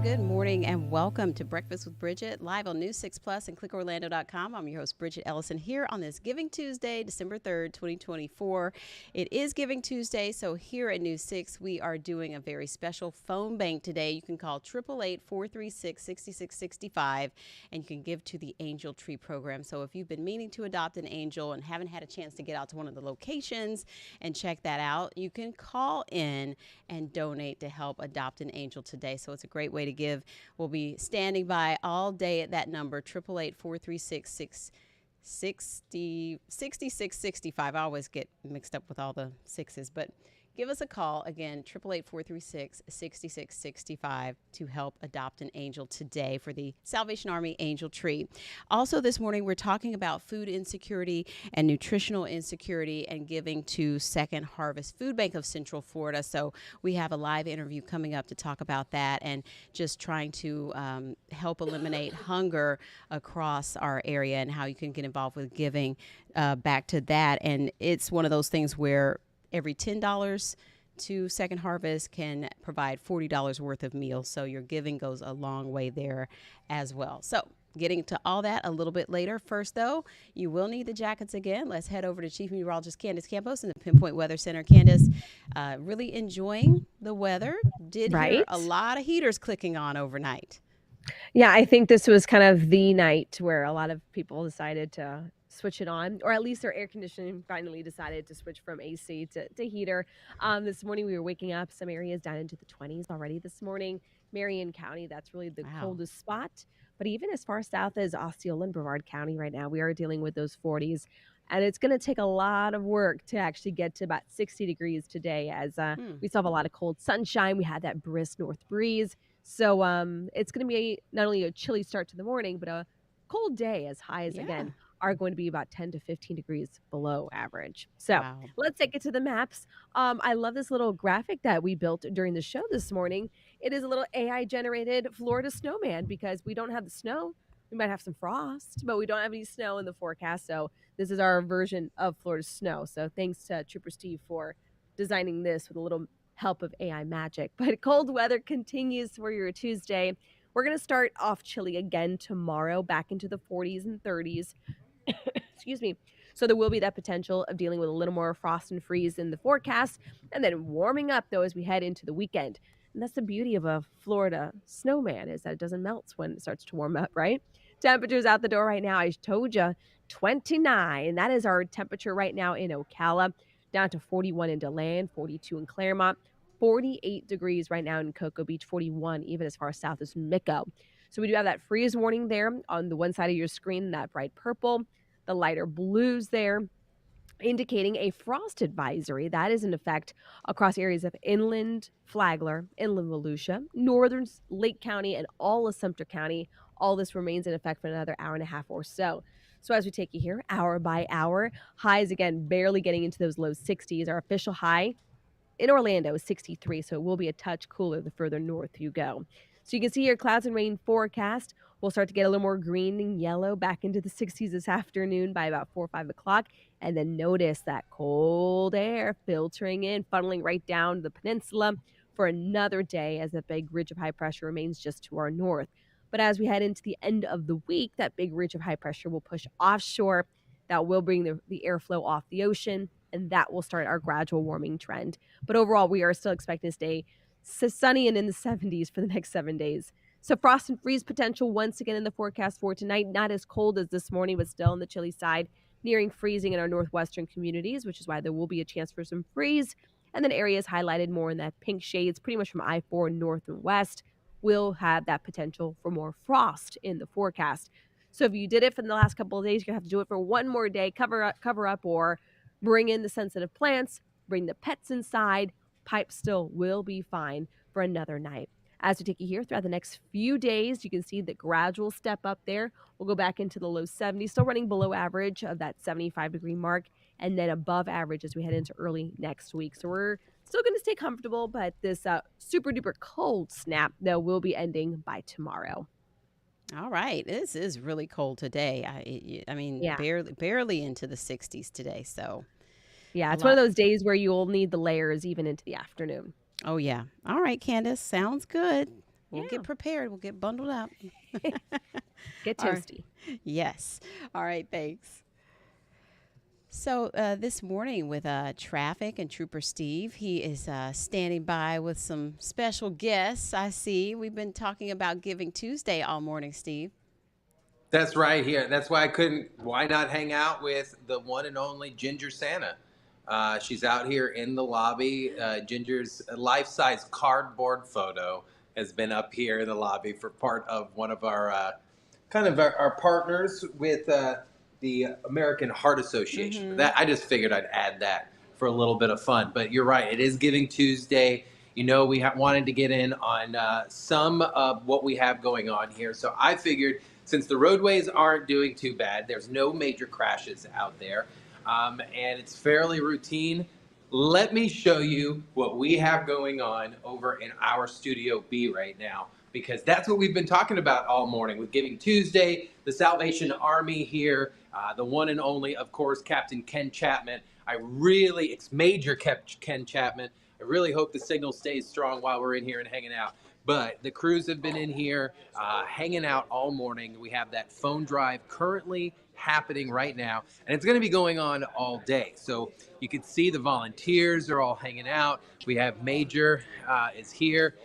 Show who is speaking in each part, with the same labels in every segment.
Speaker 1: good morning, and welcome to Breakfast with Bridgett, live on News 6 Plus and clickorlando.com. I'm your host, Bridgett Ellison, here on this Giving Tuesday, December 3rd, 2024. It is Giving Tuesday, so here at News 6, we are doing a very special phone bank today. You can call 888-436-6665, and you can give to the Angel Tree Program. So if you've been meaning to adopt an angel and haven't had a chance to get out to one of the locations and check that out, you can call in and donate to help adopt an angel today. So it's a great way to give. We'll be standing by all day at that number, 888-436-6665. I always get mixed up with all the sixes, but give us a call again, 888-436-6665, to help adopt an angel today for the Salvation Army Angel Tree. Also this morning, we're talking about food insecurity and nutritional insecurity and giving to Second Harvest Food Bank of Central Florida. So we have a live interview coming up to talk about that and just trying to help eliminate hunger across our area and how you can get involved with giving back to that. And it's one of those things where every $10 to Second Harvest can provide $40 worth of meals. So your giving goes a long way there as well. So getting to all that a little bit later. First, though, you will need the jackets again. Let's head over to Chief Meteorologist Candace Campos in the Pinpoint Weather Center. Candace, really enjoying the weather. Did hear a lot of heaters clicking on overnight.
Speaker 2: Yeah, I think this was kind of the night where a lot of people decided to switch it on, or at least their air conditioning finally decided to switch from AC to heater. This morning we were waking up, some areas down into the 20s already this morning. Marion County, that's really the coldest spot. But even as far south as Osceola and Brevard County right now, we are dealing with those 40s. And it's going to take a lot of work to actually get to about 60 degrees today, as we still have a lot of cold sunshine. We had that brisk north breeze. So it's going to be not only a chilly start to the morning, but a cold day, as highs again are going to be about 10 to 15 degrees below average. So let's take it to the maps. I love this little graphic that we built during the show this morning. It is a little AI generated Florida snowman because we don't have the snow. We might have some frost, but we don't have any snow in the forecast. So this is our version of Florida snow. So thanks to Trooper Steve for designing this with a little help of AI magic. But cold weather continues for your Tuesday. We're going to start off chilly again tomorrow, back into the 40s and 30s. Excuse me. So there will be that potential of dealing with a little more frost and freeze in the forecast, and then warming up though as we head into the weekend. And that's the beauty of a Florida snowman, is that it doesn't melt when it starts to warm up, right? Temperatures out the door right now, I told you, 29. That is our temperature right now in Ocala, down to 41 in DeLand, 42 in Claremont, 48 degrees right now in Cocoa Beach, 41 even as far south as Mico. So we do have that freeze warning there on the one side of your screen, that bright purple, the lighter blues there, indicating a frost advisory that is in effect across areas of inland Flagler, inland Volusia, northern Lake County, and all of Sumter County. All this remains in effect for another hour and a half or so. So as we take you here, hour by hour, highs again barely getting into those low 60s. Our official high in Orlando is 63, so it will be a touch cooler the further north you go. So you can see here clouds and rain forecast. We'll start to get a little more green and yellow back into the 60s this afternoon by about 4 or 5 o'clock. And then notice that cold air filtering in, funneling right down the peninsula for another day as that big ridge of high pressure remains just to our north. But as we head into the end of the week, that big ridge of high pressure will push offshore. That will bring the airflow off the ocean, and that will start our gradual warming trend. But overall, we are still expecting to stay sunny and in the 70s for the next 7 days. So frost and freeze potential once again in the forecast for tonight. Not as cold as this morning, but still on the chilly side, nearing freezing in our northwestern communities, which is why there will be a chance for some freeze. And then areas highlighted more in that pink shades, pretty much from I-4 north and west, will have that potential for more frost in the forecast. So if you did it for the last couple of days, you're going to have to do it for one more day. Cover up, or bring in the sensitive plants, bring the pets inside. Pipes still will be fine for another night. As we take you here throughout the next few days, you can see the gradual step up there. We'll go back into the low 70s, still running below average of that 75-degree mark, and then above average as we head into early next week. So we're still going to stay comfortable, but this super duper cold snap, though, will be ending by tomorrow.
Speaker 1: All right. This is really cold today. I mean, barely into the 60s today. So
Speaker 2: yeah, it's one of those days where you'll need the layers even into the afternoon.
Speaker 1: Oh, yeah. All right, Candace. Sounds good. we'll
Speaker 2: Yeah.
Speaker 1: get prepared. We'll get bundled up.
Speaker 2: Get
Speaker 1: All right.
Speaker 2: toasty.
Speaker 1: Yes. All right. Thanks. So this morning with traffic and Trooper Steve, he is standing by with some special guests. I see. We've been talking about Giving Tuesday all morning, Steve.
Speaker 3: That's right here. That's why I couldn't. Why not hang out with the one and only Ginger Santa? She's out here in the lobby. Ginger's life-size cardboard photo has been up here in the lobby for part of one of our our partners with the American Heart Association.
Speaker 1: Mm-hmm.
Speaker 3: That I just figured I'd add that for a little bit of fun. But you're right. It is Giving Tuesday. You know, we wanted to get in on some of what we have going on here. So I figured since the roadways aren't doing too bad, there's no major crashes out there, and it's fairly routine. Let me show you what we have going on over in our Studio B right now, because that's what we've been talking about all morning with Giving Tuesday, the Salvation Army here, the one and only, of course, Captain Ken Chapman. It's Major Ken Chapman. I really hope the signal stays strong while we're in here and hanging out. But the crews have been in here hanging out all morning. We have that phone drive currently happening right now, and it's going to be going on all day. So you can see the volunteers are all hanging out. We have Major is here.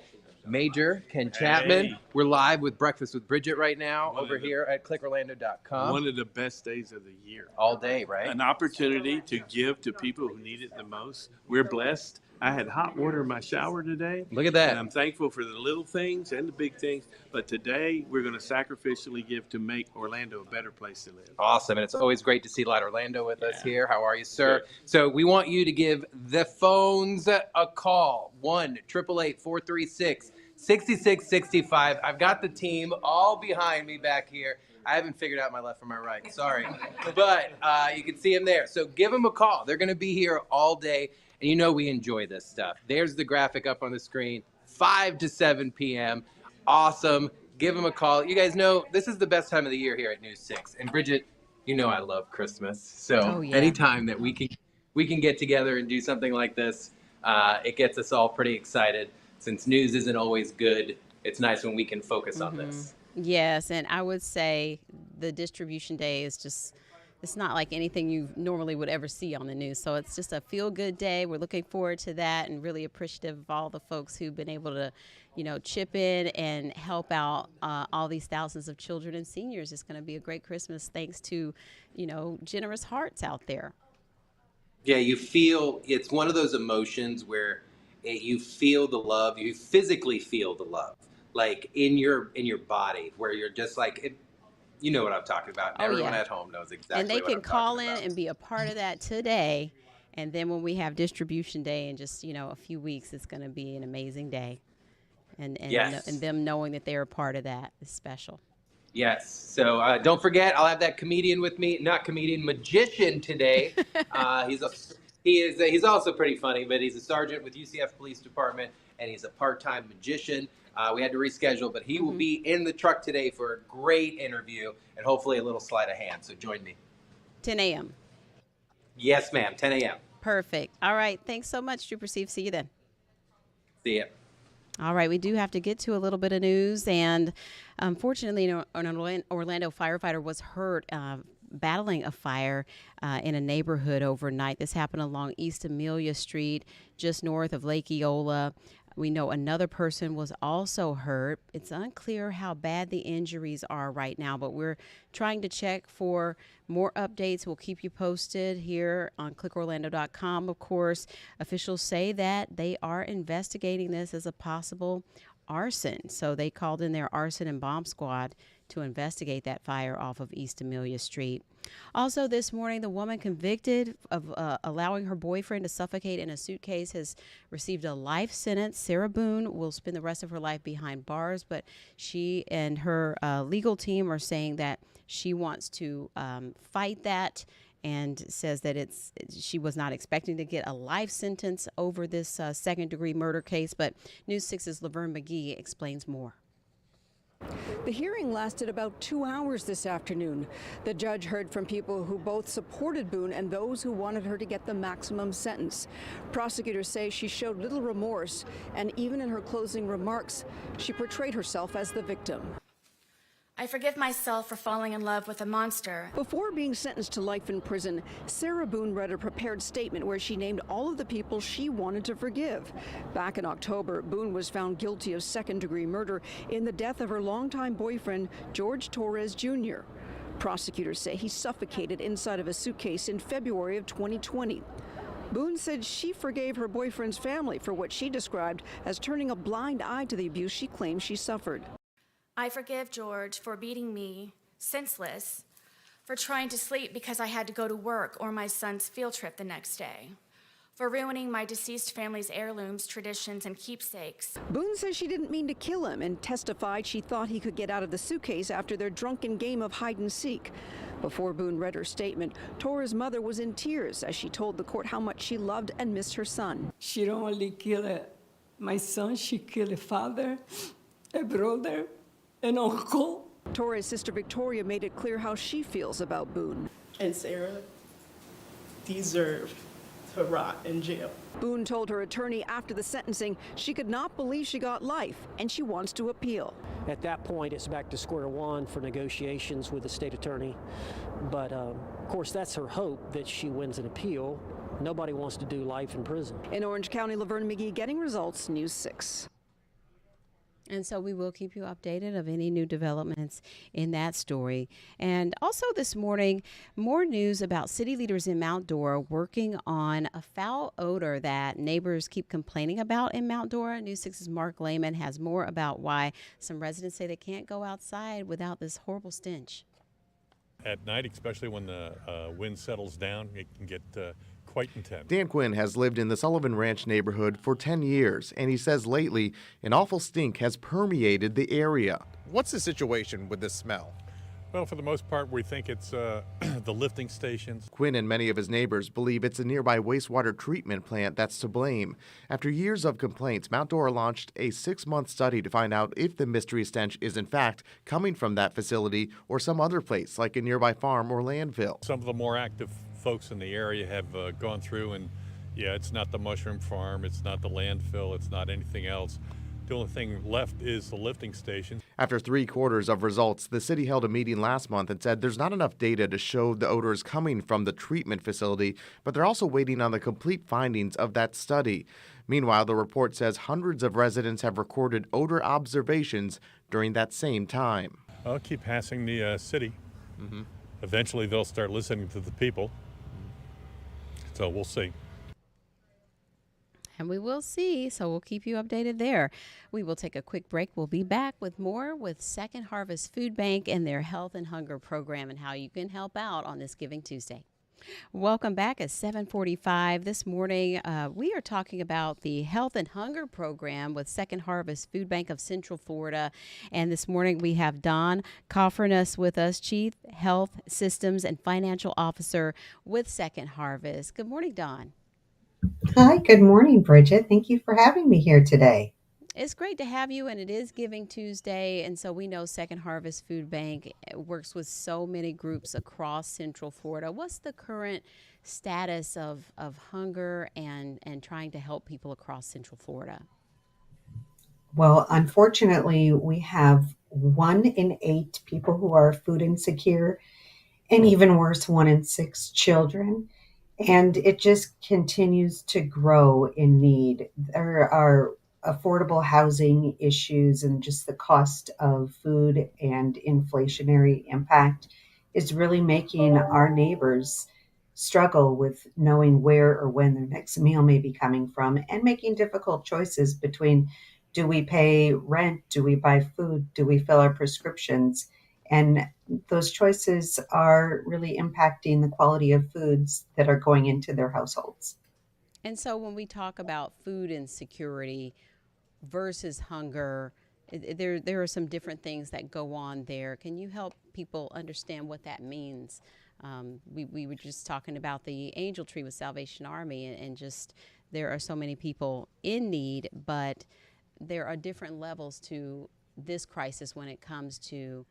Speaker 3: Major Ken Chapman.
Speaker 4: Hey.
Speaker 3: We're live with Breakfast with Bridgett right now
Speaker 4: One
Speaker 3: over
Speaker 4: of the-
Speaker 3: here at clickorlando.com.
Speaker 4: One of the best days of the year.
Speaker 3: All day, right?
Speaker 4: An opportunity to give to people who need it the most. We're blessed. I had hot water in my shower today.
Speaker 3: Look at that.
Speaker 4: And I'm thankful for the little things and the big things. But today, we're going to sacrificially give to make Orlando a better place to live.
Speaker 3: Awesome. And it's always great to see Light Orlando with us
Speaker 4: Yeah.
Speaker 3: here. How are you, sir?
Speaker 4: Good.
Speaker 3: So we want you to give the phones a call. 1-888-436-6665. I've got the team all behind me back here. I haven't figured out my left from my right. Sorry. But you can see them there. So give them a call. They're going to be here all day. And you know we enjoy this stuff. There's the graphic up on the screen. 5 to 7 p.m. Awesome. Give them a call. You guys know this is the best time of the year here at News 6. And Bridgett, you know I love Christmas. So
Speaker 1: Oh, yeah.
Speaker 3: anytime that we can get together and do something like this, it gets us all pretty excited. Since news isn't always good, it's nice when we can focus on this.
Speaker 1: Yes, and I would say the distribution day is just, it's not like anything you normally would ever see on the news. So it's just a feel-good day. We're looking forward to that and really appreciative of all the folks who've been able to, chip in and help out all these thousands of children and seniors. It's going to be a great Christmas thanks to, generous hearts out there.
Speaker 3: Yeah, you feel, it's one of those emotions where you feel the love, you physically feel the love, like in your body, where you're just like, you know what I'm talking about.
Speaker 1: Oh,
Speaker 3: Everyone
Speaker 1: yeah.
Speaker 3: at home knows exactly
Speaker 1: And they
Speaker 3: what
Speaker 1: can
Speaker 3: I'm
Speaker 1: call
Speaker 3: talking
Speaker 1: in
Speaker 3: about.
Speaker 1: and be a part of that today. And then when we have distribution day in just, a few weeks, it's going to be an amazing day. And
Speaker 3: Yes.
Speaker 1: and them knowing that they're a part of that is special.
Speaker 3: Yes. So don't forget, I'll have that comedian with me, not comedian, magician today. He's also pretty funny, but he's a sergeant with UCF Police Department, and he's a part-time magician. We had to reschedule, but he will be in the truck today for a great interview and hopefully a little sleight of hand. So join me.
Speaker 1: 10 a.m.
Speaker 3: Yes, ma'am. 10 a.m.
Speaker 1: Perfect. All right. Thanks so much, Trooper Steve. See you then.
Speaker 3: See ya.
Speaker 1: All right, we do have to get to a little bit of news, and unfortunately, an Orlando firefighter was hurt battling a fire in a neighborhood overnight. This happened along East Amelia Street, just north of Lake Eola. We know another person was also hurt. It's unclear how bad the injuries are right now, but we're trying to check for more updates. We'll keep you posted here on clickorlando.com. Of course, officials say that they are investigating this as a possible arson. So they called in their arson and bomb squad to investigate that fire off of East Amelia Street. Also this morning, the woman convicted of allowing her boyfriend to suffocate in a suitcase has received a life sentence. Sarah Boone will spend the rest of her life behind bars, but she and her legal team are saying that she wants to fight that and says that she was not expecting to get a life sentence over this second-degree murder case. But News 6's Laverne McGee explains more.
Speaker 5: The hearing lasted about 2 hours this afternoon. The judge heard from people who both supported Boone and those who wanted her to get the maximum sentence. Prosecutors say she showed little remorse, and even in her closing remarks, she portrayed herself as the victim.
Speaker 6: I forgive myself for falling in love with a monster.
Speaker 5: Before being sentenced to life in prison, Sarah Boone read a prepared statement where she named all of the people she wanted to forgive. Back in October, Boone was found guilty of second-degree murder in the death of her longtime boyfriend, George Torres Jr. Prosecutors say he suffocated inside of a suitcase in February of 2020. Boone said she forgave her boyfriend's family for what she described as turning a blind eye to the abuse she claims she suffered.
Speaker 6: I forgive George for beating me senseless, for trying to sleep because I had to go to work or my son's field trip the next day, for ruining my deceased family's heirlooms, traditions, and keepsakes.
Speaker 5: Boone says she didn't mean to kill him and testified she thought he could get out of the suitcase after their drunken game of hide and seek. Before Boone read her statement, Tora's mother was in tears as she told the court how much she loved and missed her son.
Speaker 7: She don't only kill my son, she killed a father, a brother, an uncle.
Speaker 5: Torres' sister Victoria made it clear how she feels about Boone.
Speaker 8: And Sarah deserved to rot in jail.
Speaker 5: Boone told her attorney after the sentencing she could not believe she got life and she wants to appeal.
Speaker 9: At that point, it's back to square one for negotiations with the state attorney. But of course, that's her hope, that she wins an appeal. Nobody wants to do life in prison.
Speaker 5: In Orange County, Laverne McGee, Getting Results, News 6.
Speaker 1: And so we will keep you updated of any new developments in that story. And also this morning, more news about city leaders in Mount Dora working on a foul odor that neighbors keep complaining about in Mount Dora. News 6's Mark Lehman has more about why some residents say they can't go outside without this horrible stench.
Speaker 10: At night, especially when the wind settles down, it can get quite intense.
Speaker 11: Dan Quinn has lived in the Sullivan Ranch neighborhood for 10 years, and he says lately an awful stink has permeated the area.
Speaker 12: What's the situation with this smell?
Speaker 10: Well, for the most part, we think it's the lifting stations.
Speaker 11: Quinn and many of his neighbors believe it's a nearby wastewater treatment plant that's to blame. After years of complaints, Mount Dora launched a 6-month study to find out if the mystery stench is in fact coming from that facility or some other place, like a nearby farm or landfill.
Speaker 10: Some of the more active folks in the area have gone through and, yeah, it's not the mushroom farm, it's not the landfill, it's not anything else. The only thing left is the lifting station.
Speaker 11: After 3/4 of results, the city held a meeting last month and said there's not enough data to show the odor is coming from the treatment facility, but they're also waiting on the complete findings of that study. Meanwhile, the report says hundreds of residents have recorded odor observations during that same time.
Speaker 10: I'll keep passing the city. Eventually, they'll start listening to the people. So we'll see.
Speaker 1: And we will see, so we'll keep you updated there. We will take a quick break. We'll be back with more with Second Harvest Food Bank and their Health and Hunger program and how you can help out on this Giving Tuesday. Welcome back at 7:45 this morning. We are talking about the Health and Hunger program with Second Harvest Food Bank of Central Florida. And this morning we have Don Coffernus with us, Chief Health Systems and Financial Officer with Second Harvest. Good morning, Don.
Speaker 13: Hi, good morning, Bridgett. Thank you for having me here today.
Speaker 1: It's great to have you, and it is Giving Tuesday, and so we know Second Harvest Food Bank works with so many groups across Central Florida. What's the current status of hunger and trying to help people across Central Florida?
Speaker 13: Well, unfortunately, we have 1 in 8 people who are food insecure, and even worse, 1 in 6 children. And it just continues to grow in need. There are affordable housing issues, and just the cost of food and inflationary impact is really making our neighbors struggle with knowing where or when their next meal may be coming from, and making difficult choices between, do we pay rent, do we buy food, do we fill our prescriptions? And those choices are really impacting the quality of foods that are going into their households.
Speaker 1: And so when we talk about food insecurity versus hunger, there are some different things that go on there. Can you help people understand what that means? We were just talking about the Angel Tree with Salvation Army, and just there are so many people in need, but there are different levels to this crisis when it comes to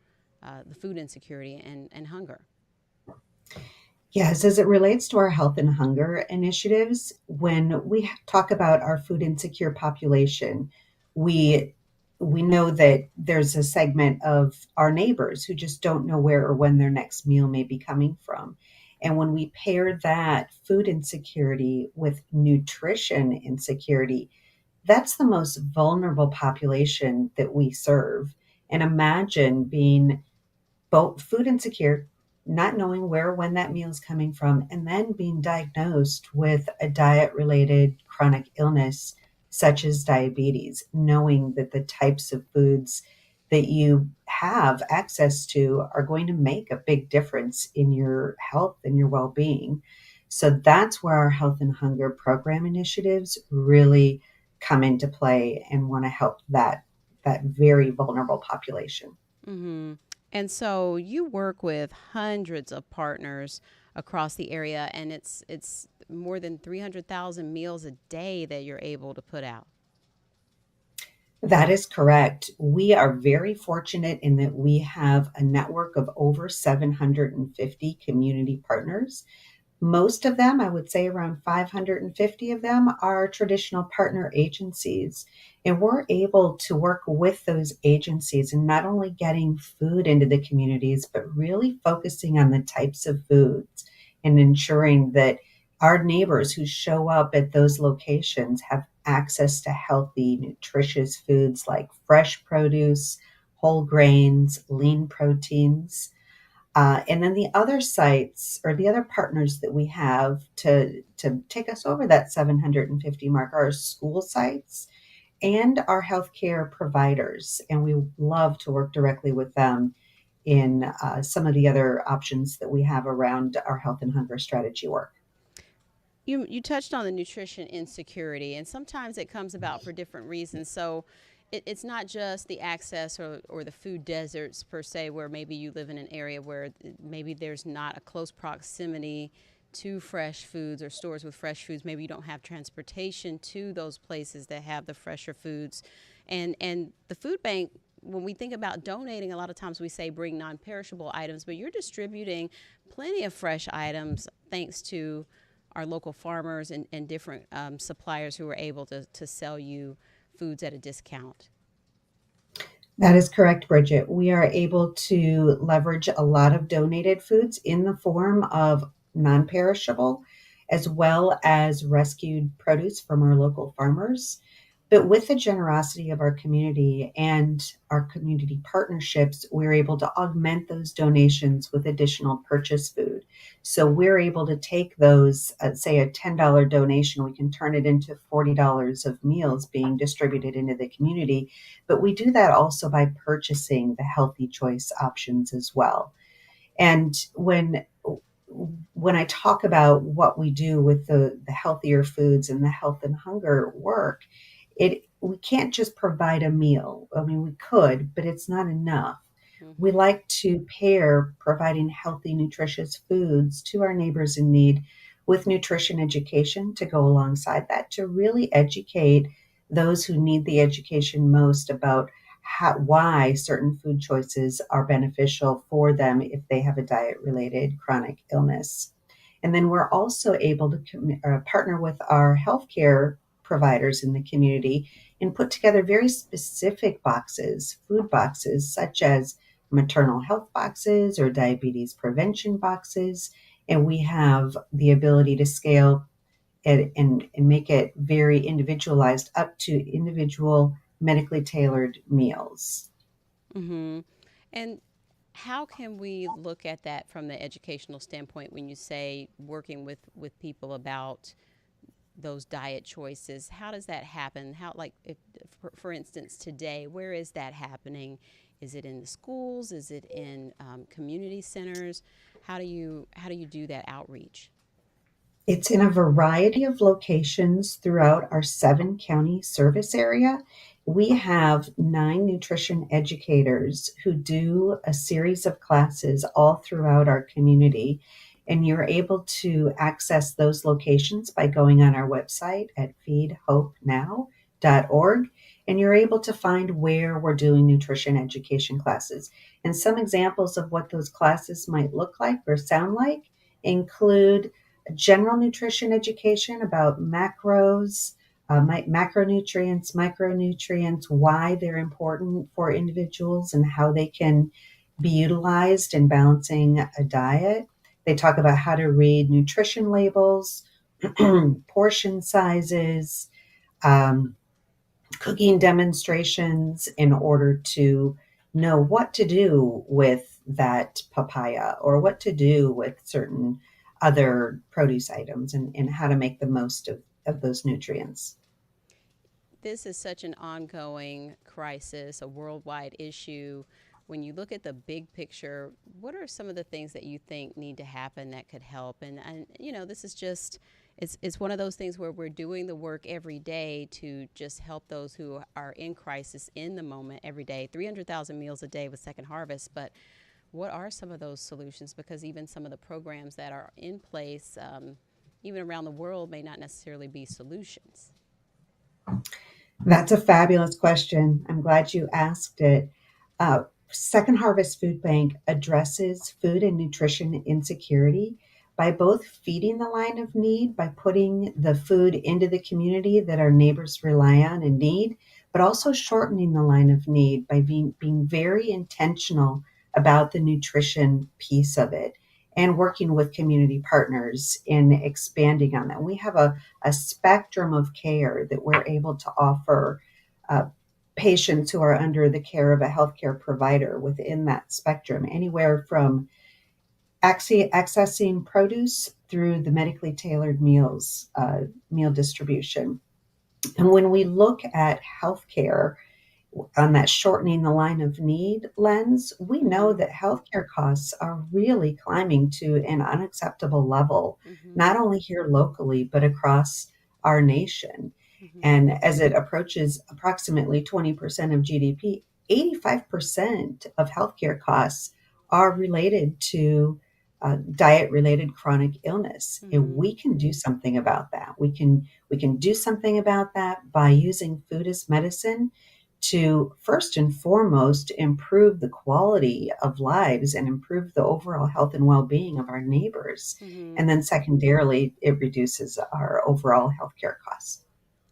Speaker 1: the food insecurity and hunger?
Speaker 13: Yes, as it relates to our health and hunger initiatives, when we talk about our food insecure population, we we know that there's a segment of our neighbors who just don't know where or when their next meal may be coming from. And when we pair that food insecurity with nutrition insecurity, that's the most vulnerable population that we serve. And imagine being both food insecure, not knowing where or when that meal is coming from, and then being diagnosed with a diet related chronic illness such as diabetes, knowing that the types of foods that you have access to are going to make a big difference in your health and your well being. So that's where our health and hunger program initiatives really come into play and want to help that very vulnerable population.
Speaker 1: Hmm. And so you work with hundreds of partners across the area, and it's more than 300,000 meals a day that you're able to put out.
Speaker 13: That is correct. We are very fortunate in that we have a network of over 750 community partners. Most of them, I would say around 550 of them, are traditional partner agencies. And we're able to work with those agencies and not only getting food into the communities, but really focusing on the types of foods and ensuring that our neighbors who show up at those locations have access to healthy, nutritious foods like fresh produce, whole grains, lean proteins. And then the other sites or the other partners that we have to take us over that 750 mark are school sites and our healthcare providers. And we love to work directly with them in some of the other options that we have around our health and hunger strategy work.
Speaker 1: You touched on the nutrition insecurity, and sometimes it comes about for different reasons. So it's not just the access or the food deserts per se, where maybe you live in an area where maybe there's not a close proximity to fresh foods or stores with fresh foods. Maybe you don't have transportation to those places that have the fresher foods. And the food bank, when we think about donating, a lot of times we say bring non-perishable items, but you're distributing plenty of fresh items thanks to our local farmers and different suppliers who are able to sell you foods at a discount.
Speaker 13: That is correct, Bridget. We are able to leverage a lot of donated foods in the form of non perishable as well as rescued produce from our local farmers. But with the generosity of our community and our community partnerships, we're able to augment those donations with additional purchase food. So we're able to take those, say a $10 donation, we can turn it into $40 of meals being distributed into the community. But we do that also by purchasing the healthy choice options as well. And when I talk about what we do with the healthier foods and the health and hunger work, we can't just provide a meal. I mean, we could, but it's not enough. We like to pair providing healthy, nutritious foods to our neighbors in need with nutrition education to go alongside that, to really educate those who need the education most about why certain food choices are beneficial for them if they have a diet-related chronic illness. And then we're also able to partner with our healthcare providers in the community and put together very specific boxes, food boxes, such as maternal health boxes or diabetes prevention boxes. And we have the ability to scale it and make it very individualized up to individual medically tailored meals.
Speaker 1: Hmm. And how can we look at that from the educational standpoint when you say working with people about those diet choices? How does that happen? How, like, if, for instance, today, where is that happening? Is it in the schools? Is it in community centers? How do you do that outreach?
Speaker 13: It's in a variety of locations throughout our 7 county service area. We have 9 nutrition educators who do a series of classes all throughout our community. And you're able to access those locations by going on our website at feedhopenow.org. and you're able to find where we're doing nutrition education classes. And some examples of what those classes might look like or sound like include general nutrition education about macros, macronutrients, micronutrients, why they're important for individuals and how they can be utilized in balancing a diet. They talk about how to read nutrition labels, portion sizes, cooking demonstrations in order to know what to do with that papaya or what to do with certain other produce items and how to make the most of those nutrients.
Speaker 1: This is such an ongoing crisis, a worldwide issue. When you look at the big picture, what are some of the things that you think need to happen that could help? And you know, this is just, it's one of those things where we're doing the work every day to just help those who are in crisis in the moment every day. 300,000 meals a day with Second Harvest, but what are some of those solutions? Because even some of the programs that are in place, even around the world, may not necessarily be solutions.
Speaker 13: That's a fabulous question. I'm glad you asked it. Second Harvest Food Bank addresses food and nutrition insecurity by both feeding the line of need, by putting the food into the community that our neighbors rely on and need, but also shortening the line of need by being very intentional about the nutrition piece of it and working with community partners in expanding on that. We have a spectrum of care that we're able to offer patients who are under the care of a healthcare provider within that spectrum, anywhere from accessing produce through the medically tailored meals, meal distribution. And when we look at healthcare on that shortening the line of need lens, we know that healthcare costs are really climbing to an unacceptable level, not only here locally, but across our nation. And as it approaches approximately 20% of GDP, 85% of healthcare costs are related to diet-related chronic illness. And we can do something about that. We can do something about that by using food as medicine to first and foremost improve the quality of lives and improve the overall health and well-being of our neighbors. And then secondarily, it reduces our overall healthcare costs.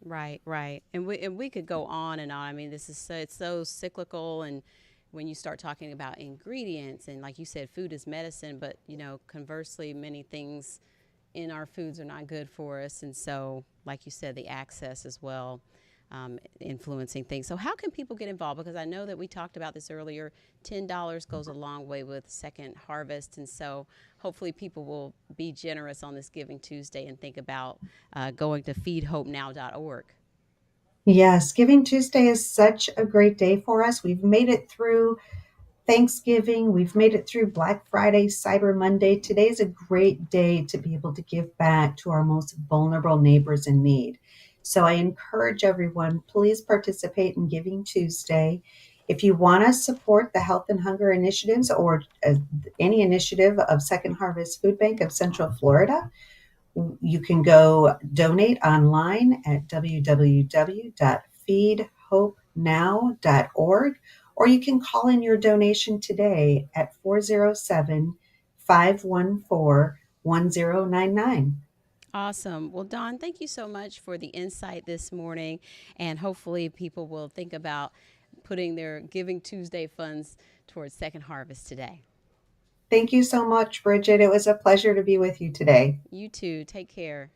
Speaker 1: Right, right. And we could go on and on. I mean, this is it's so cyclical, and when you start talking about ingredients and like you said, food is medicine, but you know, conversely, many things in our foods are not good for us. And so, like you said, the access as well, influencing things. So how can people get involved? Because I know that we talked about this earlier. $10 goes a long way with Second Harvest. And so hopefully people will be generous on this Giving Tuesday and think about going to feedhopenow.org.
Speaker 13: Yes, Giving Tuesday is such a great day for us. We've made it through Thanksgiving. We've made it through Black Friday, Cyber Monday. Today's a great day to be able to give back to our most vulnerable neighbors in need. So I encourage everyone, please participate in Giving Tuesday. If you want to support the Health and Hunger initiatives or any initiative of Second Harvest Food Bank of Central Florida, you can go donate online at www.feedhopenow.org, or you can call in your donation today at 407-514-1099.
Speaker 1: Awesome. Well, Dawn, thank you so much for the insight this morning, and hopefully people will think about putting their Giving Tuesday funds towards Second Harvest today.
Speaker 13: Thank you so much, Bridgett. It was a pleasure to be with you today.
Speaker 1: You too. Take care.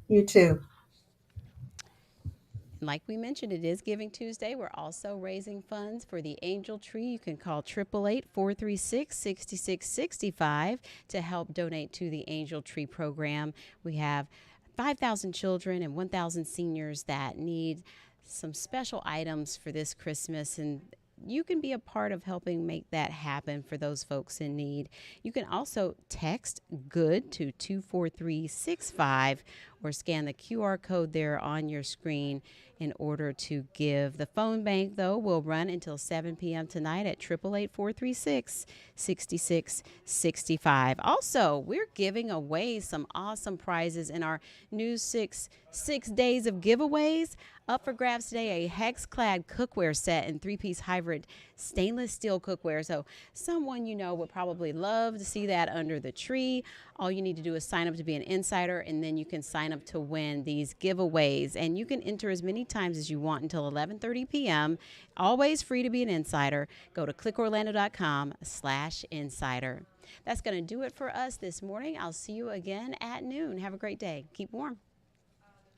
Speaker 13: You too.
Speaker 1: Like we mentioned, it is Giving Tuesday. We're also raising funds for the Angel Tree. You can call 888-436-6665 to help donate to the Angel Tree program. We have 5,000 children and 1,000 seniors that need some special items for this Christmas, and you can be a part of helping make that happen for those folks in need. You can also text GOOD to 24365, or scan the QR code there on your screen in order to give. The phone bank, though, will run until 7 p.m. tonight at 888-436-6665. Also, we're giving away some awesome prizes in our new six days of giveaways. Up for grabs today, a hex-clad cookware set and 3-piece hybrid stainless steel cookware. So someone you know would probably love to see that under the tree. All you need to do is sign up to be an insider, and then you can sign up to win these giveaways. And you can enter as many times as you want until 11:30 p.m. Always free to be an insider. Go to clickorlando.com/insider. That's going to do it for us this morning. I'll see you again at noon. Have a great day. Keep warm.